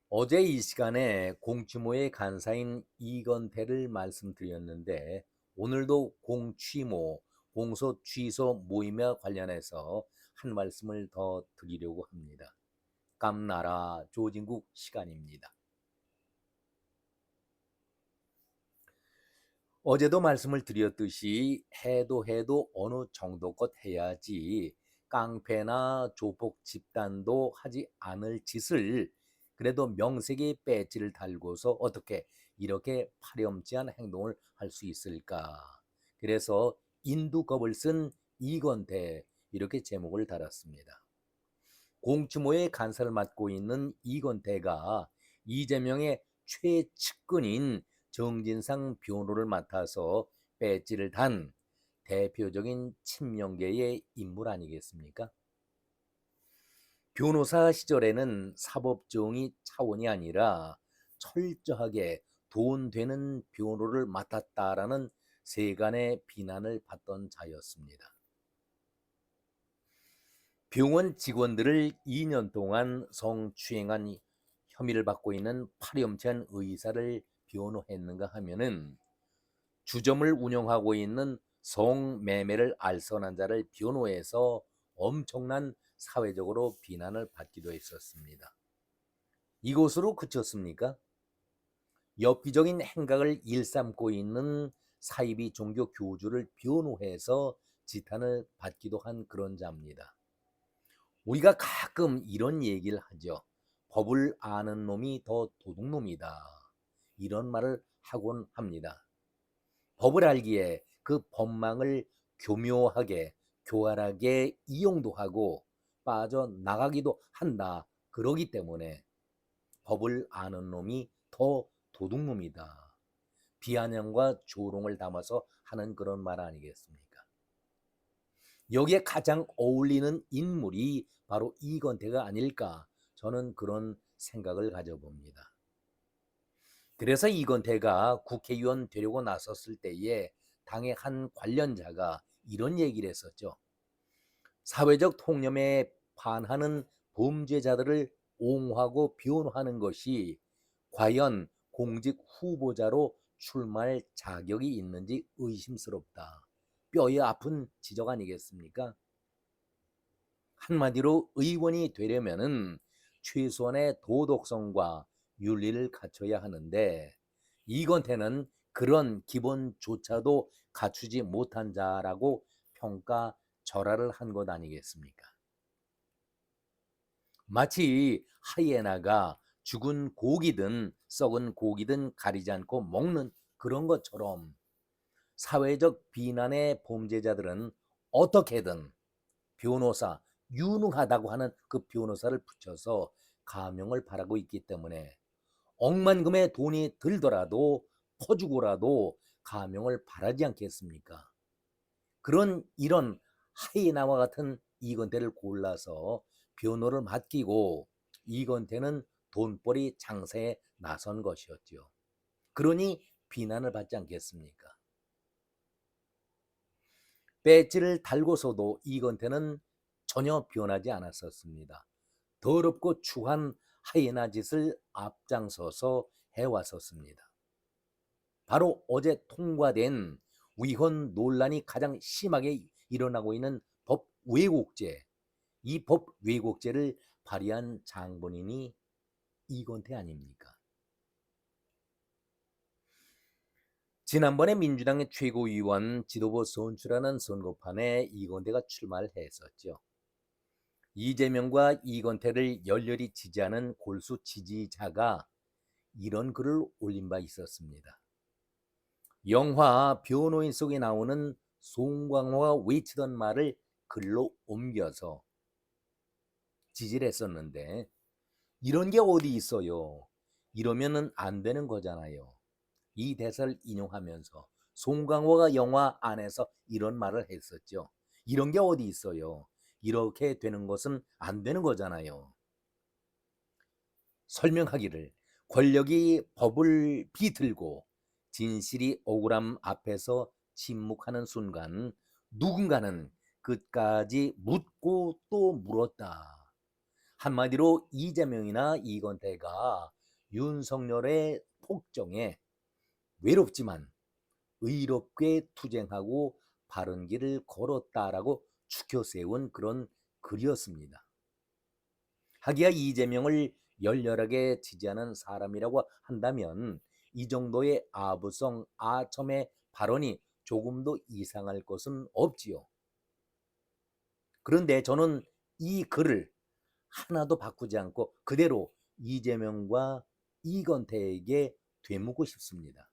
어제 이 시간에 공취모의 간사인 이건태를 말씀드렸는데 오늘도 공취모, 공소 취소 모임에 관련해서 한 말씀을 더 드리려고 합니다. 깜나라 조진국 시간입니다. 어제도 말씀을 드렸듯이 해도 어느 정도껏 해야지 깡패나 조폭 집단도 하지 않을 짓을 그래도 명색에 배지를 달고서 어떻게 이렇게 파렴치한 행동을 할 수 있을까? 그래서 인두겁을 쓴 이건태 이렇게 제목을 달았습니다. 공추모의 간사를 맡고 있는 이건태가 이재명의 최측근인 정진상 변호를 맡아서 배지를 단 대표적인 친명계의 인물 아니겠습니까? 변호사 시절에는 사법정의 차원이 아니라 철저하게 돈 되는 변호를 맡았다라는 세간의 비난을 받던 자였습니다. 병원 직원들을 2년 동안 성추행한 혐의를 받고 있는 파렴치한 의사를 변호했는가 하면은 주점을 운영하고 있는 성매매를 알선한 자를 변호해서 엄청난 사회적으로 비난을 받기도 했었습니다. 이곳으로 그쳤습니까? 엽기적인 행각을 일삼고 있는 사이비 종교 교주를 변호해서 지탄을 받기도 한 그런 자입니다. 우리가 가끔 이런 얘기를 하죠. 법을 아는 놈이 더 도둑놈이다. 이런 말을 하곤 합니다. 법을 알기에 그 법망을 교묘하게 교활하게 이용도 하고 빠져나가기도 한다. 그러기 때문에 법을 아는 놈이 더 도둑놈이다. 비아냥과 조롱을 담아서 하는 그런 말 아니겠습니까? 여기에 가장 어울리는 인물이 바로 이건태가 아닐까 저는 그런 생각을 가져봅니다. 그래서 이건태가 국회의원 되려고 나섰을 때에 당의 한 관련자가 이런 얘기를 했었죠. 사회적 통념에 반하는 범죄자들을 옹호하고 변호하는 것이 과연 공직 후보자로 출마할 자격이 있는지 의심스럽다. 뼈에 아픈 지적 아니겠습니까? 한마디로 의원이 되려면은 최소한의 도덕성과 윤리를 갖춰야 하는데 이건태는 그런 기본조차도 갖추지 못한 자라고 평가절하를 한 것 아니겠습니까? 마치 하이에나가 죽은 고기든 썩은 고기든 가리지 않고 먹는 그런 것처럼 사회적 비난의 범죄자들은 어떻게든 변호사, 유능하다고 하는 그 변호사를 붙여서 감형을 바라고 있기 때문에 억만금의 돈이 들더라도 퍼주고라도 감형을 바라지 않겠습니까? 그런 이런 하이나와 같은 이건태를 골라서 변호를 맡기고 이건태는 돈벌이 장사에 나선 것이었죠. 그러니 비난을 받지 않겠습니까? 배지를 달고서도 이건태는 전혀 변하지 않았었습니다. 더럽고 추한 하이에나 짓을 앞장서서 해왔었습니다. 바로 어제 통과된 위헌 논란이 가장 심하게 일어나고 있는 법 왜곡죄, 이 법 왜곡죄를 발의한 장본인이 이건태 아닙니까? 지난번에 민주당의 최고위원 지도부 선출하는 선거판에 이건태가 출마를 했었죠. 이재명과 이건태를 열렬히 지지하는 골수 지지자가 이런 글을 올린 바 있었습니다. 영화 변호인 속에 나오는 송광호가 외치던 말을 글로 옮겨서 지지를 했었는데 이런 게 어디 있어요. 이러면은 안 되는 거잖아요. 이 대사를 인용하면서 송강호가 영화 안에서 이런 말을 했었죠. 이런 게 어디 있어요. 이렇게 되는 것은 안 되는 거잖아요. 설명하기를 권력이 법을 비틀고 진실이 억울함 앞에서 침묵하는 순간 누군가는 끝까지 묻고 또 물었다. 한마디로 이재명이나 이건태가 윤석열의 폭정에 외롭지만 의롭게 투쟁하고 바른 길을 걸었다라고 추켜 세운 그런 글이었습니다. 하기야 이재명을 열렬하게 지지하는 사람이라고 한다면 이 정도의 아부성 아첨의 발언이 조금도 이상할 것은 없지요. 그런데 저는 이 글을 하나도 바꾸지 않고 그대로 이재명과 이건태에게 되묻고 싶습니다.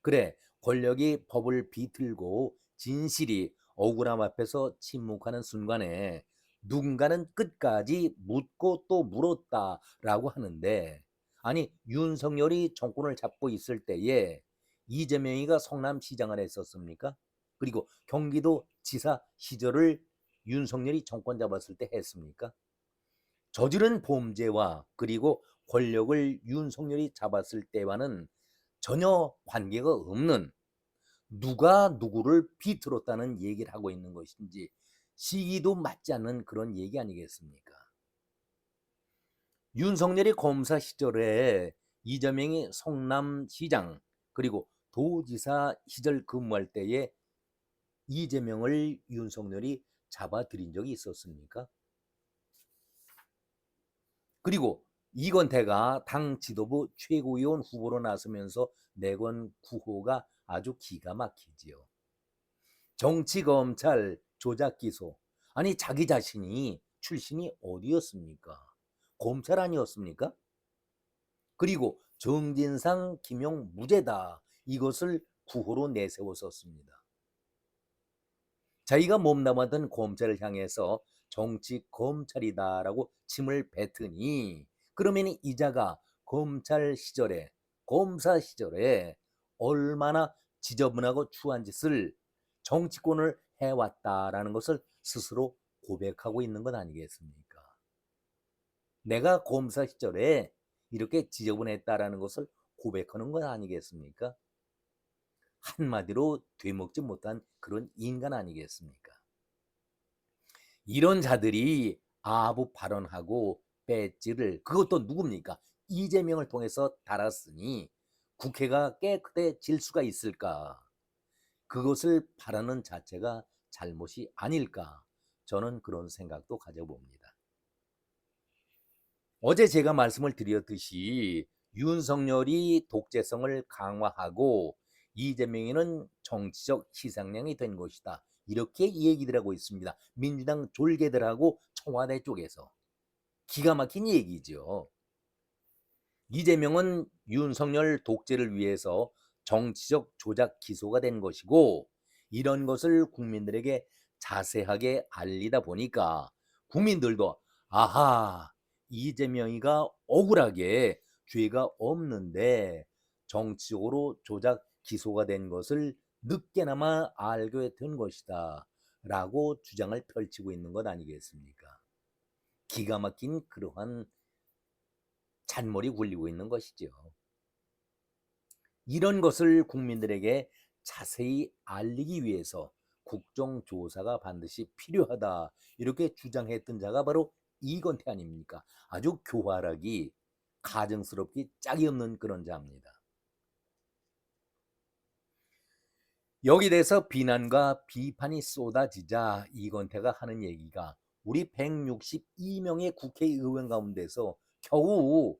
그래, 권력이 법을 비틀고 진실이 억울함 앞에서 침묵하는 순간에 누군가는 끝까지 묻고 또 물었다라고 하는데, 아니 윤석열이 정권을 잡고 있을 때에 이재명이가 성남시장을 했었습니까? 그리고 경기도 지사 시절을 윤석열이 정권 잡았을 때 했습니까? 저지른 범죄와 그리고 권력을 윤석열이 잡았을 때와는 전혀 관계가 없는, 누가 누구를 비틀었다는 얘기를 하고 있는 것인지 시기도 맞지 않는 그런 얘기 아니겠습니까? 윤석열이 검사 시절에 이재명이 성남시장 그리고 도지사 시절 근무할 때에 이재명을 윤석열이 잡아들인 적이 있었습니까? 그리고 이건태가 당 지도부 최고위원 후보로 나서면서 내건 구호가 아주 기가 막히지요. 정치검찰 조작기소. 아니 자기 자신이 출신이 어디였습니까? 검찰 아니었습니까? 그리고 정진상 김용 무죄다. 이것을 구호로 내세웠었습니다. 자기가 몸담았던 검찰을 향해서 정치 검찰이다라고 침을 뱉으니, 그러면 이자가 검찰 시절에 검사 시절에 얼마나 지저분하고 추한 짓을 정치권을 해왔다라는 것을 스스로 고백하고 있는 것 아니겠습니까? 내가 검사 시절에 이렇게 지저분했다라는 것을 고백하는 것 아니겠습니까? 한마디로 되먹지 못한 그런 인간 아니겠습니까? 이런 자들이 아부 발언하고 배지를, 그것도 누굽니까? 이재명을 통해서 달았으니 국회가 깨끗해질 수가 있을까? 그것을 바라는 자체가 잘못이 아닐까? 저는 그런 생각도 가져봅니다. 어제 제가 말씀을 드렸듯이 윤석열이 독재성을 강화하고 이재명이는 정치적 희생양이 된 것이다. 이렇게 얘기들 하고 있습니다. 민주당 졸개들하고 청와대 쪽에서. 기가 막힌 얘기죠. 이재명은 윤석열 독재를 위해서 정치적 조작 기소가 된 것이고, 이런 것을 국민들에게 자세하게 알리다 보니까 국민들도 아하, 이재명이가 억울하게 죄가 없는데 정치적으로 조작 기소가 된 것을 늦게나마 알게 된 것이다 라고 주장을 펼치고 있는 것 아니겠습니까? 기가 막힌 그러한 잔머리 굴리고 있는 것이죠. 이런 것을 국민들에게 자세히 알리기 위해서 국정조사가 반드시 필요하다 이렇게 주장했던 자가 바로 이건태 아닙니까? 아주 교활하기 가증스럽기 짝이 없는 그런 자입니다. 여기 대해서 비난과 비판이 쏟아지자 이건태가 하는 얘기가, 우리 162명의 국회의원 가운데서 겨우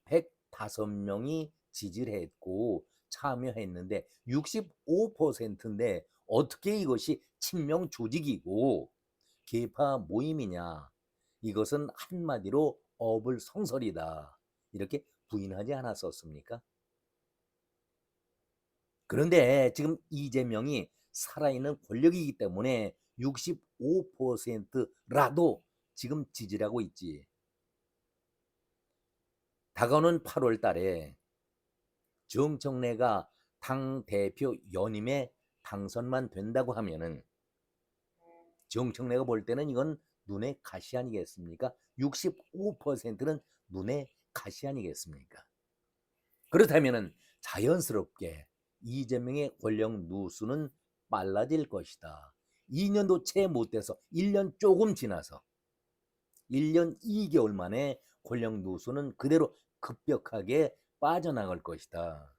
105명이 지지를 했고 참여했는데 65%인데 어떻게 이것이 친명 조직이고 계파 모임이냐, 이것은 한마디로 어불성설이다 이렇게 부인하지 않았었습니까? 그런데 지금 이재명이 살아있는 권력이기 때문에 65%라도 지금 지지를 하고 있지. 다가오는 8월 달에 정청래가 당대표 연임에 당선만 된다고 하면은 정청래가 볼 때는 이건 눈의 가시 아니겠습니까? 65%는 눈의 가시 아니겠습니까? 그렇다면은 자연스럽게 이재명의 권력 누수는 빨라질 것이다. 2년도 채 못 돼서 1년 조금 지나서 1년 2개월 만에 권력 누수는 그대로 급격하게 빠져나갈 것이다.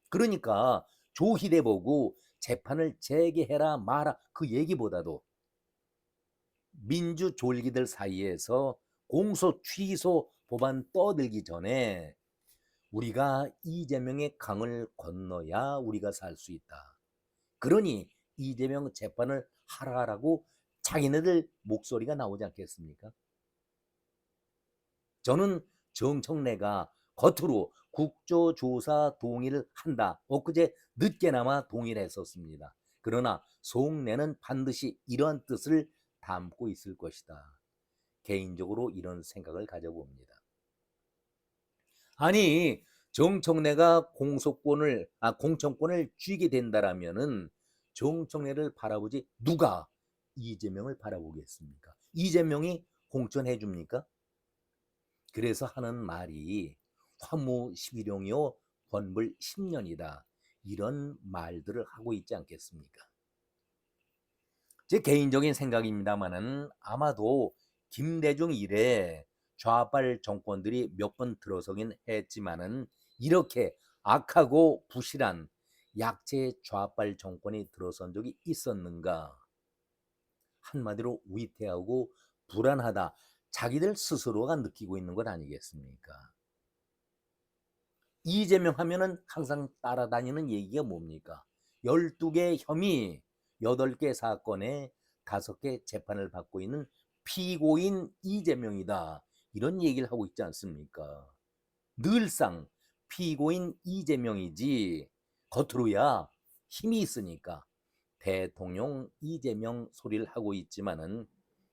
그러니까 조희대 보고 재판을 재개해라 마라 그 얘기보다도 민주졸기들 사이에서 공소 취소 법안 떠들기 전에 우리가 이재명의 강을 건너야 우리가 살 수 있다. 그러니 이재명 재판을 하라라고 자기네들 목소리가 나오지 않겠습니까? 저는 정청래가 겉으로 국조조사 동의를 한다. 엊그제 늦게나마 동의를 했었습니다. 그러나 속내는 반드시 이러한 뜻을 담고 있을 것이다. 개인적으로 이런 생각을 가져봅니다. 아니 정청래가 공천권을 쥐게 된다라면은 정청래를 바라보지 누가 이재명을 바라보겠습니까? 이재명이 공천해 줍니까? 그래서 하는 말이 화무 11용이요 번불 10년이다. 이런 말들을 하고 있지 않겠습니까? 제 개인적인 생각입니다만은 아마도 김대중 이래 좌빨 정권들이 몇 번 들어서긴 했지만은 이렇게 악하고 부실한 약체 좌빨 정권이 들어선 적이 있었는가? 한마디로 위태하고 불안하다. 자기들 스스로가 느끼고 있는 것 아니겠습니까? 이재명 하면은 항상 따라다니는 얘기가 뭡니까? 12개 혐의, 8개 사건에 5개 재판을 받고 있는 피고인 이재명이다. 이런 얘기를 하고 있지 않습니까? 늘상 피고인 이재명이지 겉으로야 힘이 있으니까 대통령 이재명 소리를 하고 있지만은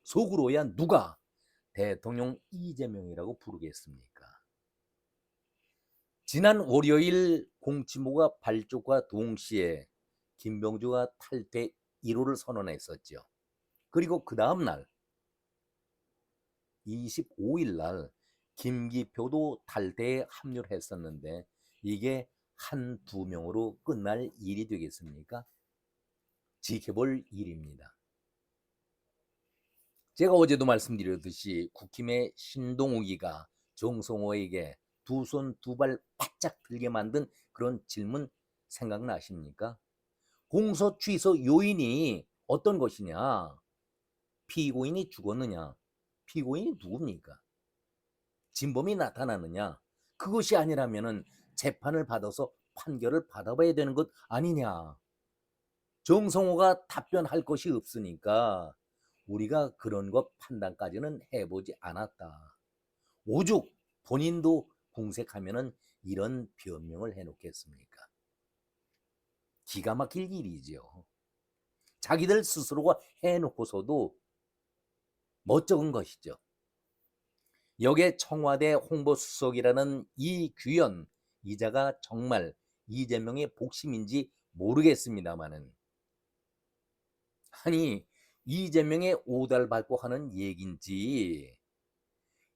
속으로야 누가 대통령 이재명이라고 부르겠습니까? 지난 월요일 공치모가 발족과 동시에 김병주가 탈퇴 1호를 선언했었죠. 그리고 그 다음 날 25일 날 김기표도 탈퇴에 합류를 했었는데 이게 한두 명으로 끝날 일이 되겠습니까? 지켜볼 일입니다. 제가 어제도 말씀드렸듯이 국힘의 신동욱이가 정성호에게 두 손 두 발 바짝 들게 만든 그런 질문 생각나십니까? 공소 취소 요인이 어떤 것이냐? 피고인이 죽었느냐? 피고인이 누굽니까? 진범이 나타났느냐? 그것이 아니라면은 재판을 받아서 판결을 받아봐야 되는 것 아니냐? 정성호가 답변할 것이 없으니까 우리가 그런 것 판단까지는 해보지 않았다. 오죽 본인도 궁색하면은 이런 변명을 해놓겠습니까? 기가 막힐 일이죠. 자기들 스스로가 해놓고서도 멋쩍은 것이죠. 여기에 청와대 홍보수석이라는 이규현 이자가 정말 이재명의 복심인지 모르겠습니다마는 아니 이재명의 오달받고 하는 얘긴지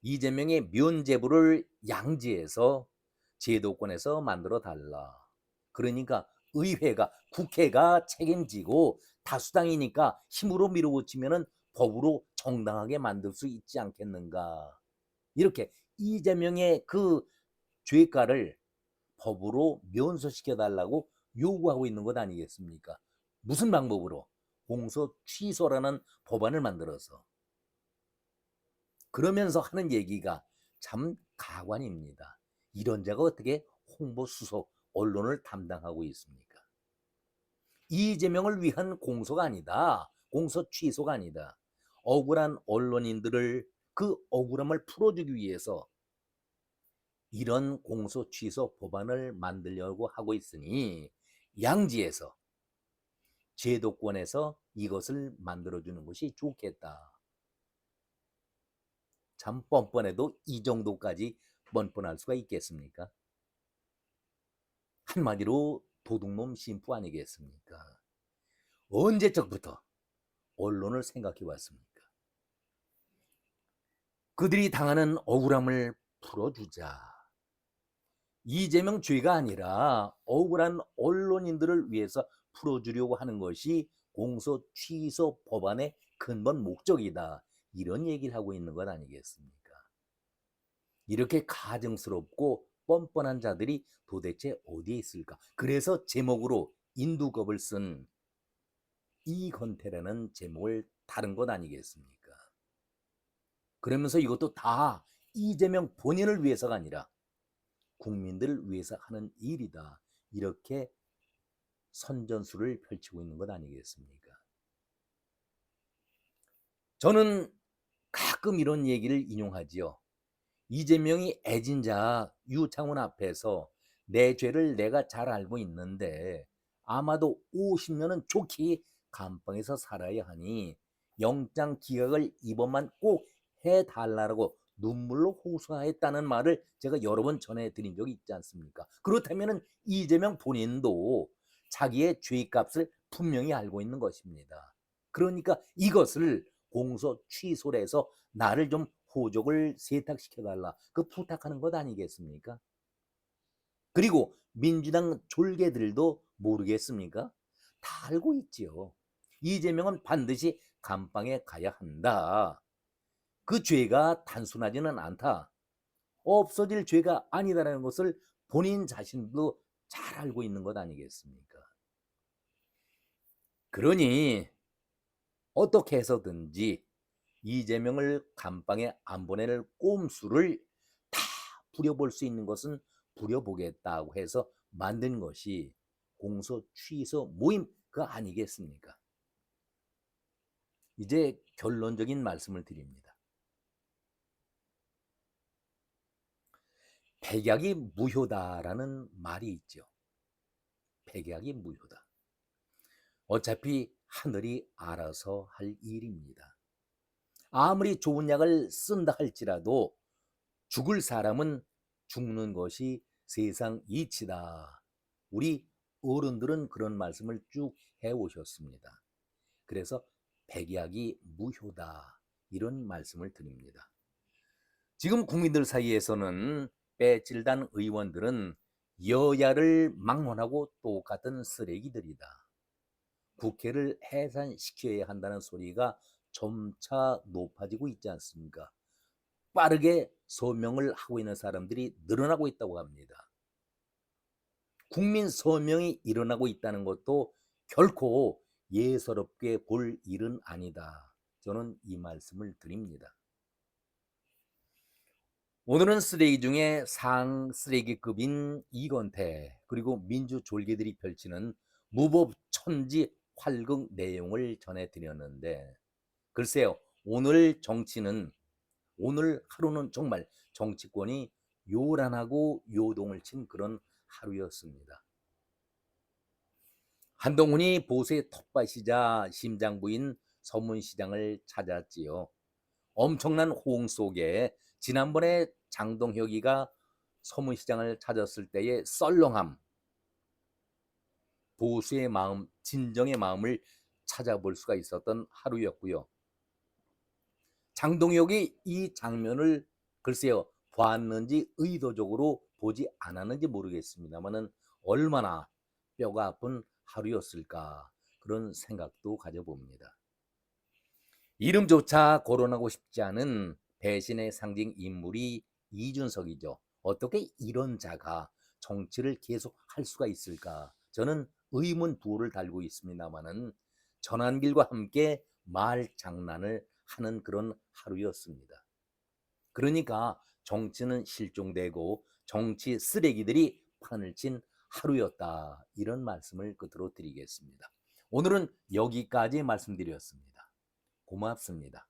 이재명의 면죄부를 양지해서 제도권에서 만들어 달라. 그러니까 의회가 국회가 책임지고 다수당이니까 힘으로 밀어붙이면은 법으로 정당하게 만들 수 있지 않겠는가. 이렇게 이재명의 그 죄가를 법으로 면소시켜 달라고 요구하고 있는 것 아니겠습니까? 무슨 방법으로? 공소 취소라는 법안을 만들어서. 그러면서 하는 얘기가 참 가관입니다. 이런 자가 어떻게 홍보수석 언론을 담당하고 있습니까? 이재명을 위한 공소가 아니다. 공소 취소가 아니다. 억울한 언론인들을 그 억울함을 풀어주기 위해서 이런 공소 취소 법안을 만들려고 하고 있으니 양지에서 제도권에서 이것을 만들어주는 것이 좋겠다. 참 뻔뻔해도 이 정도까지 뻔뻔할 수가 있겠습니까? 한마디로 도둑놈 심부 아니겠습니까? 언제적부터 언론을 생각해 왔습니까? 그들이 당하는 억울함을 풀어주자. 이재명 죄가 아니라 억울한 언론인들을 위해서 풀어주려고 하는 것이 공소 취소 법안의 근본 목적이다. 이런 얘기를 하고 있는 것 아니겠습니까? 이렇게 가증스럽고 뻔뻔한 자들이 도대체 어디에 있을까? 그래서 제목으로 인두겁을 쓴 이건태라는 제목을 다른 것 아니겠습니까? 그러면서 이것도 다 이재명 본인을 위해서가 아니라 국민들을 위해서 하는 일이다. 이렇게 선전수를 펼치고 있는 것 아니겠습니까? 저는 가끔 이런 얘기를 인용하지요. 이재명이 애진자 유창훈 앞에서 내 죄를 내가 잘 알고 있는데 아마도 50년은 좋게 감방에서 살아야 하니 영장 기각을 이번만 꼭 해달라고 눈물로 호소했다는 말을 제가 여러 번 전해드린 적이 있지 않습니까? 그렇다면 이재명 본인도 자기의 죄값을 분명히 알고 있는 것입니다. 그러니까 이것을 공소 취소를 해서 나를 좀 호적을 세탁시켜달라 그 부탁하는 것 아니겠습니까? 그리고 민주당 졸개들도 모르겠습니까? 다 알고 있지요. 이재명은 반드시 감방에 가야 한다. 그 죄가 단순하지는 않다. 없어질 죄가 아니다라는 것을 본인 자신도 잘 알고 있는 것 아니겠습니까? 그러니 어떻게 해서든지 이재명을 감방에 안 보낼 꼼수를 다 부려볼 수 있는 것은 부려보겠다고 해서 만든 것이 공소 취소 모임 그 아니겠습니까? 이제 결론적인 말씀을 드립니다. 백약이 무효다라는 말이 있죠. 백약이 무효다. 어차피 하늘이 알아서 할 일입니다. 아무리 좋은 약을 쓴다 할지라도 죽을 사람은 죽는 것이 세상 이치다. 우리 어른들은 그런 말씀을 쭉 해오셨습니다. 그래서 백약이 무효다. 이런 말씀을 드립니다. 지금 국민들 사이에서는 빼질단 의원들은 여야를 막론하고 똑같은 쓰레기들이다. 국회를 해산시켜야 한다는 소리가 점차 높아지고 있지 않습니까? 빠르게 서명을 하고 있는 사람들이 늘어나고 있다고 합니다. 국민 서명이 일어나고 있다는 것도 결코 예사롭게 볼 일은 아니다. 저는 이 말씀을 드립니다. 오늘은 쓰레기 중에 상쓰레기급인 이건태 그리고 민주졸개들이 펼치는 무법천지 활극 내용을 전해드렸는데 글쎄요. 오늘 하루는 정말 정치권이 요란하고 요동을 친 그런 하루였습니다. 한동훈이 보수의 텃밭이자 심장부인 서문시장을 찾았지요. 엄청난 호응 속에 지난번에 장동혁이가 서문시장을 찾았을 때의 썰렁함, 보수의 마음, 진정의 마음을 찾아볼 수가 있었던 하루였고요. 장동혁이 이 장면을 글쎄요 봤는지 의도적으로 보지 않았는지 모르겠습니다만은 얼마나 뼈가 아픈 하루였을까 그런 생각도 가져봅니다. 이름조차 거론하고 싶지 않은 배신의 상징 인물이 이준석이죠. 어떻게 이런 자가 정치를 계속 할 수가 있을까? 저는 의문 부호를 달고 있습니다만은 전환길과 함께 말 장난을 하는 그런 하루였습니다. 그러니까 정치는 실종되고 정치 쓰레기들이 판을 친 하루였다. 이런 말씀을 끝으로 드리겠습니다. 오늘은 여기까지 말씀드렸습니다. 고맙습니다.